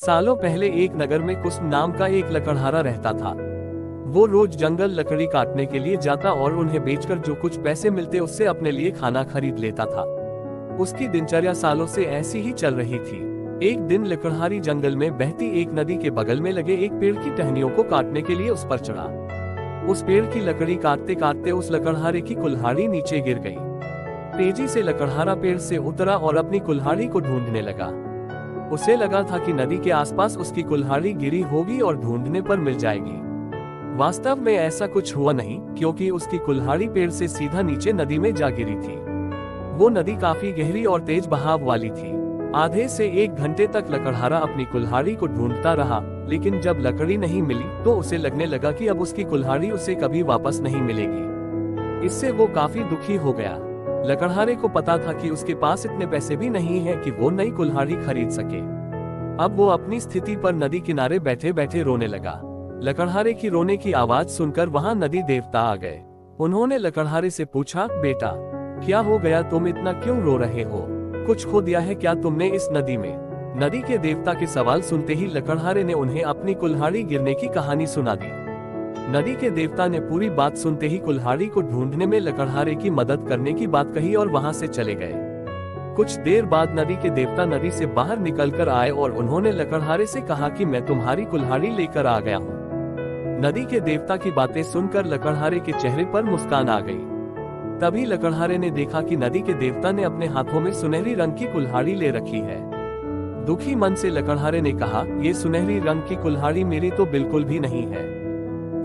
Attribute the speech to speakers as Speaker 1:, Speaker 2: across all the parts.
Speaker 1: सालों पहले एक नगर में कुसुम नाम का एक लकड़हारा रहता था। वो रोज जंगल लकड़ी काटने के लिए जाता और उन्हें बेचकर जो कुछ पैसे मिलते उससे अपने लिए खाना खरीद लेता था। उसकी दिनचर्या सालों से ऐसी ही चल रही थी। एक दिन लकड़हारी जंगल में बहती एक नदी के बगल में लगे एक पेड़ की टहनियों को काटने के लिए उस पर चढ़ा। उस पेड़ की लकड़ी काटते काटते उस लकड़हारे की कुल्हाड़ी नीचे गिर गई। तेजी से लकड़हारा पेड़ से उतरा और अपनी कुल्हाड़ी को ढूंढने लगा। उसे लगा था कि नदी के आसपास उसकी कुल्हाड़ी गिरी होगी और ढूंढने पर मिल जाएगी। वास्तव में ऐसा कुछ हुआ नहीं, क्योंकि उसकी कुल्हाड़ी पेड़ से सीधा नीचे नदी में जा गिरी थी। वो नदी काफी गहरी और तेज बहाव वाली थी। आधे से 1 घंटे तक लकड़हारा अपनी कुल्हाड़ी को ढूंढता रहा, लेकिन जब लकड़ी नहीं मिली तो उसे लगने लगा कि अब उसकी कुल्हाड़ी उसे कभी वापस नहीं मिलेगी। इससे वो काफी दुखी हो गया। लकड़हारे को पता था कि उसके पास इतने पैसे भी नहीं हैं कि वो नई कुल्हाड़ी खरीद सके। अब वो अपनी स्थिति पर नदी किनारे बैठे बैठे रोने लगा। लकड़हारे की रोने की आवाज सुनकर वहां नदी देवता आ गए। उन्होंने लकड़हारे से पूछा, बेटा क्या हो गया, तुम इतना क्यों रो रहे हो? कुछ खो दिया है क्या तुमने इस नदी में? नदी के देवता के सवाल सुनते ही लकड़हारे ने उन्हें अपनी कुल्हाड़ी गिरने की कहानी सुना दी। नदी के देवता ने पूरी बात सुनते ही कुल्हाड़ी को ढूंढने में लकड़हारे की मदद करने की बात कही और वहां से चले गए। कुछ देर बाद नदी के देवता नदी से बाहर निकलकर आए और उन्होंने लकड़हारे से कहा कि मैं तुम्हारी कुल्हाड़ी लेकर आ गया हूँ। नदी के देवता की बातें सुनकर लकड़हारे के चेहरे पर मुस्कान आ गई। तभी लकड़हारे ने देखा कि नदी के देवता ने अपने हाथों में सुनहरी रंग की कुल्हाड़ी ले रखी है। दुखी मन से लकड़हारे ने कहा, ये सुनहरी रंग की कुल्हाड़ी मेरी तो बिल्कुल भी नहीं है।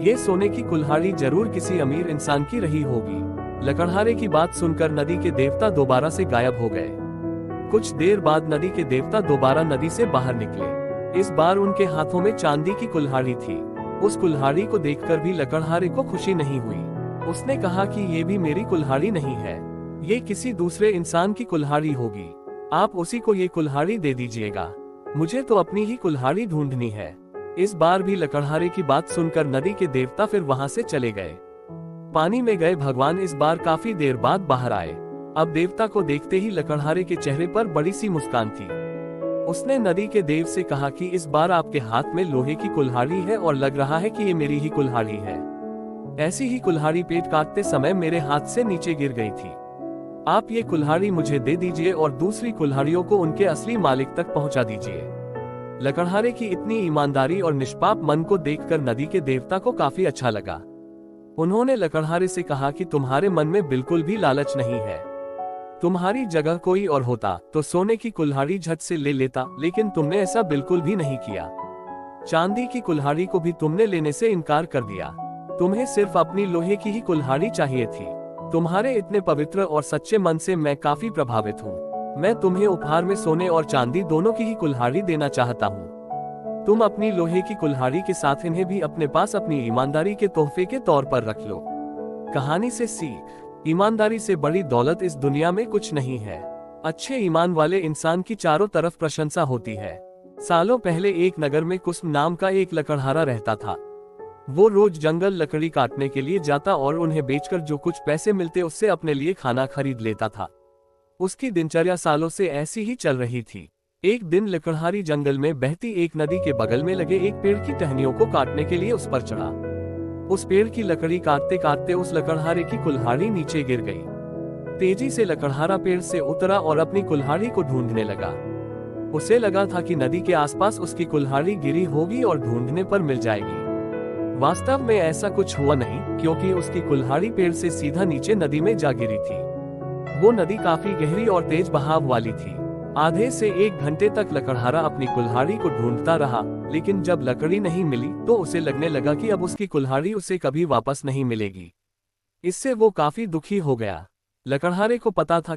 Speaker 1: ये सोने की कुल्हाड़ी जरूर किसी अमीर इंसान की रही होगी। लकड़हारे की बात सुनकर नदी के देवता दोबारा से गायब हो गए। कुछ देर बाद नदी के देवता दोबारा नदी से बाहर निकले। इस बार उनके हाथों में चांदी की कुल्हाड़ी थी। उस कुल्हाड़ी को देखकर भी लकड़हारे को खुशी नहीं हुई। उसने कहा कि ये भी मेरी कुल्हाड़ी नहीं है, ये किसी दूसरे इंसान की कुल्हाड़ी होगी। आप उसी को ये कुल्हाड़ी दे दीजिएगा, मुझे तो अपनी ही कुल्हाड़ी ढूंढनी है। इस बार भी लकड़हारे की बात सुनकर नदी के देवता फिर वहां से चले गए। पानी में गए भगवान इस बार काफी देर बाद बाहर आए। अब देवता को देखते ही लकड़हारे के चेहरे पर बड़ी सी मुस्कान थी। उसने नदी के देव से कहा कि इस बार आपके हाथ में लोहे की कुल्हाड़ी है और लग रहा है कि ये मेरी ही कुल्हाड़ी है। ऐसी ही कुल्हाड़ी पेट काटते समय मेरे हाथ से नीचे गिर गई थी। आप ये कुल्हाड़ी मुझे दे दीजिए और दूसरी कुल्हाड़ियों को उनके असली मालिक तक पहुंचा दीजिए। लकड़हारे की इतनी ईमानदारी और निष्पाप मन को देखकर नदी के देवता को काफी अच्छा लगा। उन्होंने लकड़हारे से कहा कि तुम्हारे मन में बिल्कुल भी लालच नहीं है। तुम्हारी जगह कोई और होता तो सोने की कुल्हाड़ी झट से ले लेता, लेकिन तुमने ऐसा बिल्कुल भी नहीं किया। चांदी की कुल्हाड़ी को भी तुमने लेने से इनकार कर दिया। तुम्हें सिर्फ अपनी लोहे की ही कुल्हाड़ी चाहिए थी। तुम्हारे इतने पवित्र और सच्चे मन से मैं काफी प्रभावित हूँ। मैं तुम्हें उपहार में सोने और चांदी दोनों की ही कुल्हाड़ी देना चाहता हूँ। तुम अपनी लोहे की कुल्हाड़ी के साथ इन्हें भी अपने पास अपनी ईमानदारी के तोहफे के तौर पर रख लो। कहानी से सीख, ईमानदारी से बड़ी दौलत इस दुनिया में कुछ नहीं है। अच्छे ईमान वाले इंसान की चारों तरफ प्रशंसा होती है। सालों पहले एक नगर में कुसुम नाम का एक लकड़हारा रहता था। वो रोज जंगल लकड़ी काटने के लिए जाता और उन्हें बेचकर जो कुछ पैसे मिलते उससे अपने लिए खाना खरीद लेता था। उसकी दिनचर्या सालों से ऐसी ही चल रही थी। एक दिन लकड़हारी जंगल में बहती एक नदी के बगल में लगे एक पेड़ की टहनियों को काटने के लिए उस पर चढ़ा। उस पेड़ की लकड़ी काटते काटते उस लकड़हारे की कुल्हाड़ी नीचे गिर गई। तेजी से लकड़हारा पेड़ से उतरा और अपनी कुल्हाड़ी को ढूंढने लगा। उसे लगा था कि नदी के आसपास उसकी कुल्हाड़ी गिरी होगी और ढूंढने पर मिल जाएगी। वास्तव में ऐसा कुछ हुआ नहीं, क्योंकि उसकी कुल्हाड़ी पेड़ से सीधा नीचे नदी में जा गिरी थी। वो नदी काफी गहरी और तेज बहाव वाली थी। आधे से 1 घंटे तक लकड़हारा अपनी कुल्हाड़ी को ढूंढता रहा, लेकिन जब लकड़ी नहीं मिली तो उसे लगने लगा कि अब उसकी कुल्हाड़ी उसे कभी वापस नहीं मिलेगी। इससे वो काफी दुखी हो गया। लकड़हारे को पता था